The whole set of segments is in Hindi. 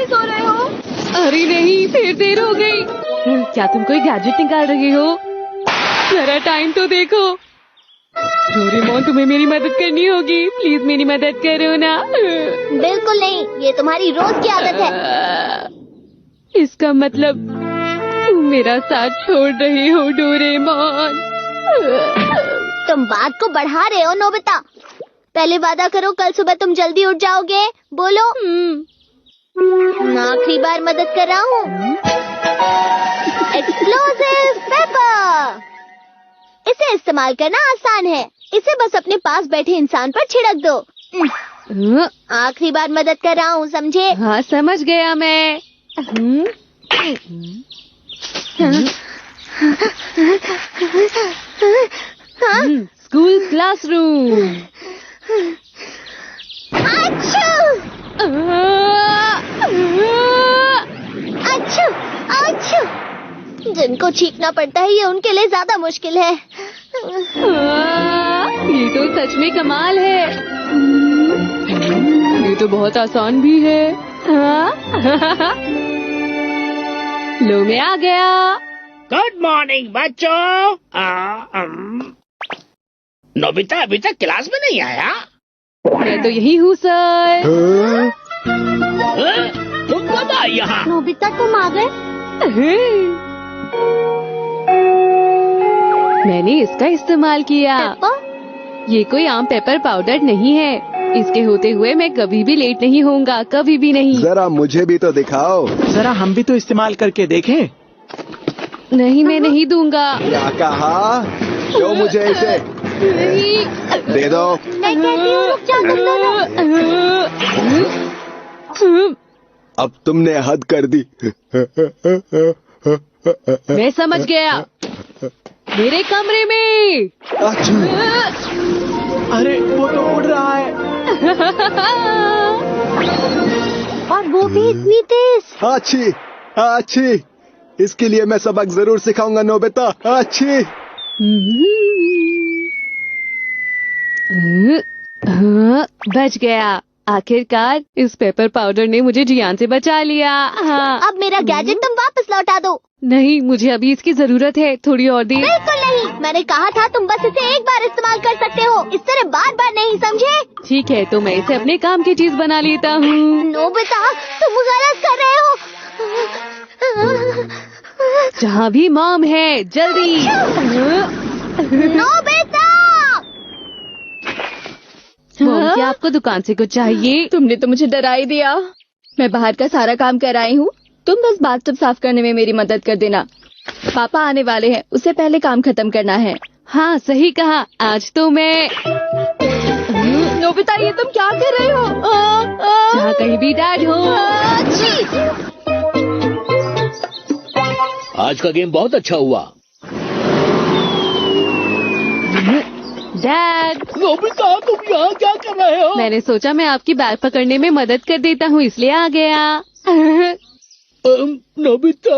भी सो रहे हो? अरे नहीं, फिर देर हो गई। क्या तुम कोई गैजेट निकाल रहे हो? जरा टाइम तो देखो। डोरेमोन, तुम्हें मेरी मदद करनी होगी। प्लीज मेरी मदद करो ना। बिल्कुल नहीं, ये तुम्हारी रोज की आदत है। इसका मतलब तुम मेरा साथ छोड़ रहे हो डोरेमोन। तुम बात को बढ़ा रहे हो नोबिता। पहले वादा करो कल सुबह तुम जल्दी उठ जाओगे। बोलो। मैं आखिरी बार मदद कर रहा हूँ। Explosive paper. इसे इस्तेमाल करना आसान है। इसे बस अपने पास बैठे इंसान पर छिड़क दो। आखिरी बार मदद कर रहा हूँ, समझे? हाँ, समझ गया मैं। School classroom. अच्छा, अच्छा। जिनको छींकना पड़ता है ये उनके लिए ज्यादा मुश्किल है। ये तो सच में कमाल है। ये तो बहुत आसान भी है। लो, मैं आ गया। गुड मॉर्निंग बच्चों। नोबिता अभी तक क्लास में नहीं आया? मैं तो यही हूँ सर। तुम कब आई यहाँ? नोबिता तुम आ गए? मैंने इसका इस्तेमाल किया। ये कोई आम पेपर पाउडर नहीं है। इसके होते हुए मैं कभी भी लेट नहीं होऊंगा, कभी भी नहीं। जरा मुझे भी तो दिखाओ। जरा हम भी तो इस्तेमाल करके देखें। नहीं, मैं नहीं दूंगा। क्या कहा? दो मुझे इसे। नहीं। दे दो। मैं कहती हूँ रुक जाओ तुम दोनों। अब तुमने हद कर दी। मैं समझ गया। मेरे कमरे में। अच्छा। अरे वो तो उड़ रहा है। और वो भी इतनी तेज। अच्छी, अच्छी। इसके लिए मैं सबक जरूर सिखाऊंगा नोबिता। अच्छी। बच गया। आखिरकार इस पेपर पाउडर ने मुझे जियान से बचा लिया। हाँ। अब मेरा गैजेट तुम वापस लौटा दो। नहीं, मुझे अभी इसकी जरूरत है। थोड़ी और देर। बिल्कुल नहीं। मैंने कहा था तुम बस इसे एक बार इस्तेमाल कर सकते हो, इस तरह बार बार नहीं, समझे? ठीक है, तो मैं इसे अपने काम की चीज बना लेता हूँ। नोबिता तुम गलत कर रहे हो। जहाँ भी मॉम है, जल्दी। नोबिता! मॉम, क्या आपको दुकान से कुछ चाहिए? तुमने तो मुझे डरा ही दिया। मैं बाहर का सारा काम कर आई हूँ। तुम बस बाथटब साफ करने में मेरी मदद कर देना। पापा आने वाले हैं, उससे पहले काम खत्म करना है। हाँ, सही कहा। आज तो मैं नोबिता, ये तुम क्या कर रहे हो? जहाँ कहीं भी डैड हो। आज का गेम बहुत अच्छा हुआ। डैड, नोबिता तुम यहाँ क्या कर रहे हो? मैंने सोचा मैं आपकी बैग पकड़ने में मदद कर देता हूँ, इसलिए आ गया। नोबिता,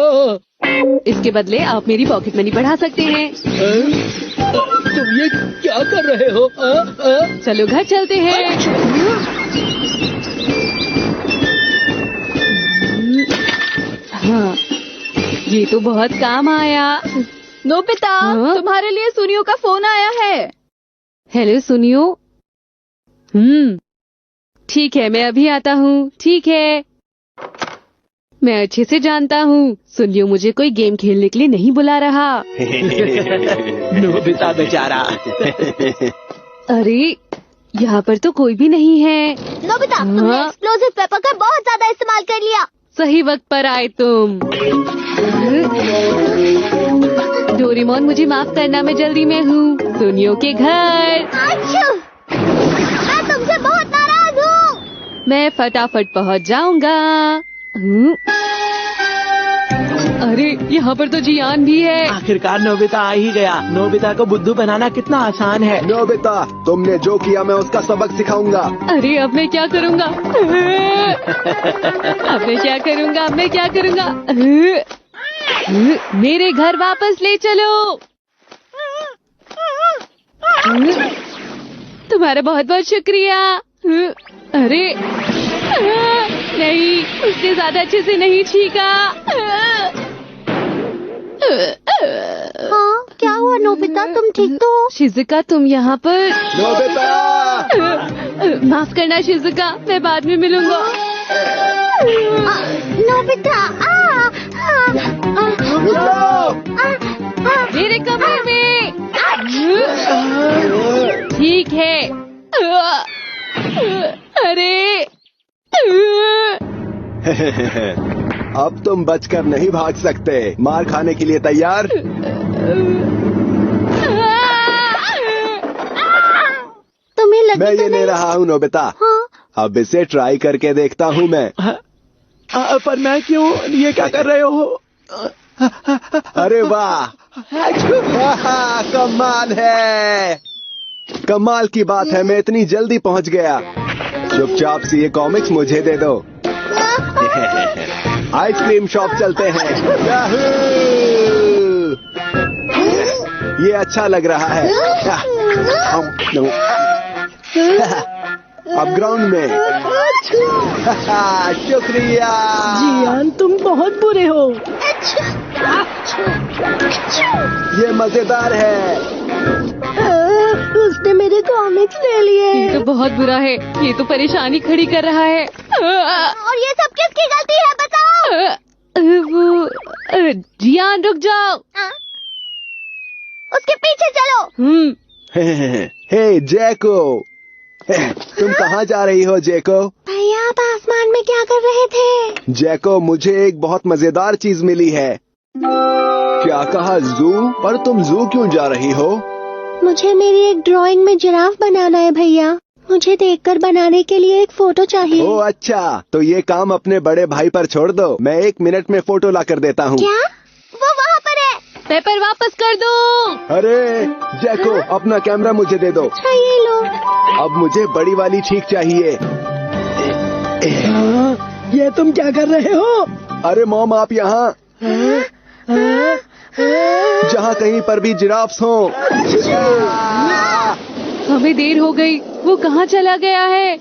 इसके बदले आप मेरी पॉकेट मनी बढ़ा सकते हैं। तुम ये क्या कर रहे हो? चलो घर चलते हैं। हाँ, ये तो बहुत काम आया। नोबिता, हाँ? तुम्हारे लिए सुनियो का फोन आया है। हेलो सुनियो। ठीक है, मैं अभी आता हूँ। ठीक है। मैं अच्छे से जानता हूँ, सुनियो मुझे कोई गेम खेलने के लिए नहीं बुला रहा। नोबिता बेचारा। अरे, यहाँ पर तो कोई भी नहीं है। नोबिता तुमने हाँ? एक्सप्लोसिव पेपर का बहुत ज्यादा इस्तेमाल कर लिया। सही वक्त पर आए तुम। डोरेमोन, मुझे माफ करना, मैं जल्दी में हूँ। सुनियो के घर। अच्छा, मैं तुमसे बहुत नाराज हूँ। मैं फटाफट पहुँच जाऊंगा। अरे, यहाँ पर तो जियान भी है। आखिरकार नोबिता आ ही गया। नोबिता को बुद्धू बनाना कितना आसान है। नोबिता, तुमने जो किया मैं उसका सबक सिखाऊंगा। अरे, अब मैं क्या करूँगा? अब मैं क्या करूँगा? अब मैं क्या करूँगा? मेरे घर वापस ले चलो। तुम्हारा बहुत बहुत शुक्रिया। अरे, मैं नहीं, उसने ज्यादा अच्छे से नहीं छीका। हाँ, क्या हुआ नोबिता, तुम ठीक तो हो? शिजुका, तुम यहाँ पर? नोबिता! माफ करना शिजुका, मैं बाद में मिलूंगा। नोबिता, रुक जाओ! मेरे कमरे में। ठीक है। अरे अब तुम बचकर नहीं भाग सकते। मार खाने के लिए तैयार? तुम्हें लगी मैं तो ये ले नहीं? रहा हूँ नोबिता। हाँ, अब इसे ट्राई करके देखता हूँ मैं। पर मैं क्यों? ये क्या कर रहे हो? अरे वाह! कमाल है! कमाल की बात है, मैं इतनी जल्दी पहुँच गया। चुपचाप से ये कॉमिक्स मुझे दे दो। आइसक्रीम शॉप चलते हैं। याहू! ये अच्छा लग रहा है। अब ग्राउंड में। शुक्रिया। जियान, तुम बहुत बुरे हो। ये मजेदार है। उसने मेरे कॉमिक्स ले लिए। ये तो बहुत बुरा है, ये तो परेशानी खड़ी कर रहा है। और ये सब किसकी गलती है बताओ? वो जियान, रुक जाओ। उसके पीछे चलो। हे जैको, तुम कहाँ जा रही हो जैको? भैया, आप आसमान में क्या कर रहे थे? जैको, मुझे एक बहुत मजेदार चीज मिली है। क्या कहा, जू? पर तुम जू क्यों जा रही हो? मुझे मेरी एक ड्राइंग में जिराफ बनाना है भैया। मुझे देखकर बनाने के लिए एक फोटो चाहिए। ओ अच्छा, तो ये काम अपने बड़े भाई पर छोड़ दो। मैं 1 मिनट में फोटो ला कर देता हूँ। क्या? वो वहाँ पर है। पेपर वापस कर दो। अरे जैको, अपना कैमरा मुझे दे दो। अच्छा, ये लो। अब मुझे बड़ी वाली ठीक चाहिए। ये तुम क्या कर रहे हो? अरे मॉम, आप यहाँ? जहाँ कहीं पर भी जिराफ्स हो। हमें देर हो गई, वो कहाँ चला गया है?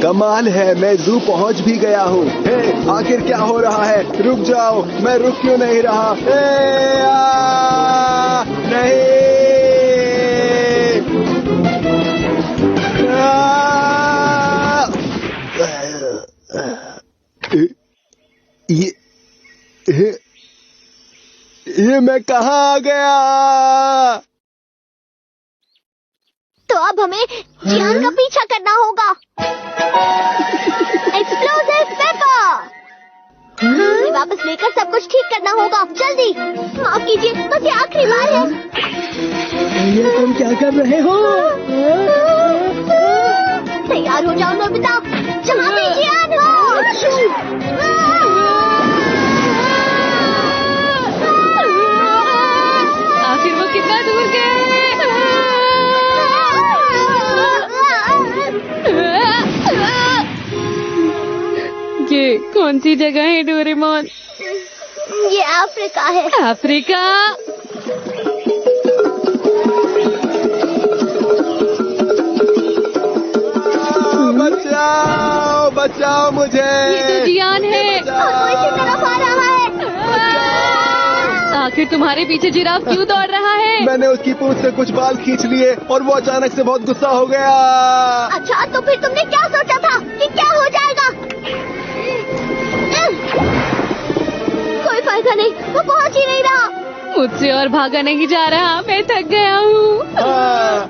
कमाल है, मैं जू पहुँच भी गया हूँ। हे, आखिर क्या हो रहा है? रुक जाओ, मैं रुक क्यों नहीं रहा? नहीं! ये मैं कहाँ आ गया? तो अब हमें जियान का पीछा करना होगा। Explosive paper. इसे वापस लेकर सब कुछ ठीक करना होगा। जल्दी, माफ कीजिए, बस ये आखिरी बार है। ये तुम क्या कर रहे हो? तैयार हो जाओ नोबिता, जहाँ भी जियान हो। आखिर वो कितना दूर गए? ये कौन सी जगह है डोरेमोन? ये अफ्रीका है। अफ्रीका? बचाओ, बचाओ मुझे। ये तो जियान है। और वो इसी तरफ आ रहा है। आखिर तुम्हारे पीछे जिराफ क्यों दौड़ रहा है? मैंने उसकी पूंछ से कुछ बाल खींच लिए और वो अचानक से बहुत गुस्सा हो गया। अच्छा, तो फिर तुमने क्या सोचा था कि क्या हो जाएगा? कोई फायदा नहीं, वो पहुंच ही नहीं रहा। मुझसे और भागा नहीं जा रहा, मैं थक गया हूँ। हाँ।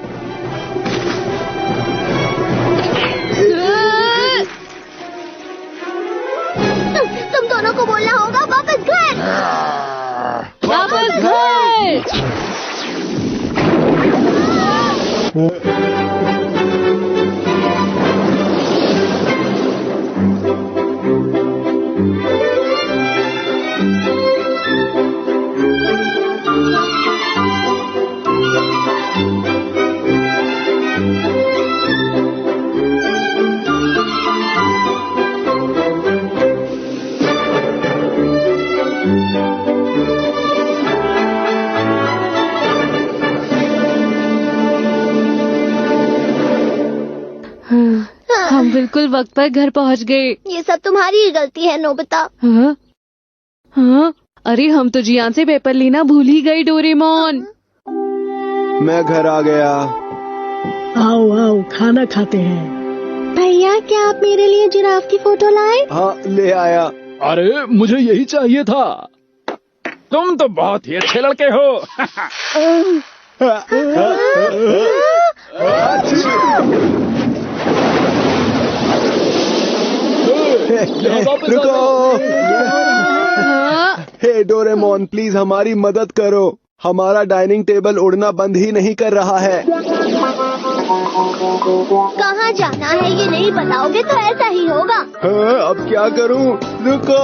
तुम दोनों को बोलना होगा वापस घर। वापस घर। हम बिल्कुल वक्त पर घर पहुंच गए। ये सब तुम्हारी ही गलती है नोबिता। हाँ? हाँ? अरे हम तो जियान से पेपर लेना भूल ही गए डोरेमोन। मैं घर आ गया। आओ आओ खाना खाते हैं। भैया क्या आप मेरे लिए जिराफ की फोटो लाए? हाँ, ले आया। अरे मुझे यही चाहिए था। तुम तो बहुत ही अच्छे लड़के हो। रुको। हाँ? हे डोरेमोन, प्लीज हमारी मदद करो। हमारा डाइनिंग टेबल उड़ना बंद ही नहीं कर रहा है। कहाँ जाना है ये नहीं बताओगे तो ऐसा ही होगा। हाँ, अब क्या करूं? रुको।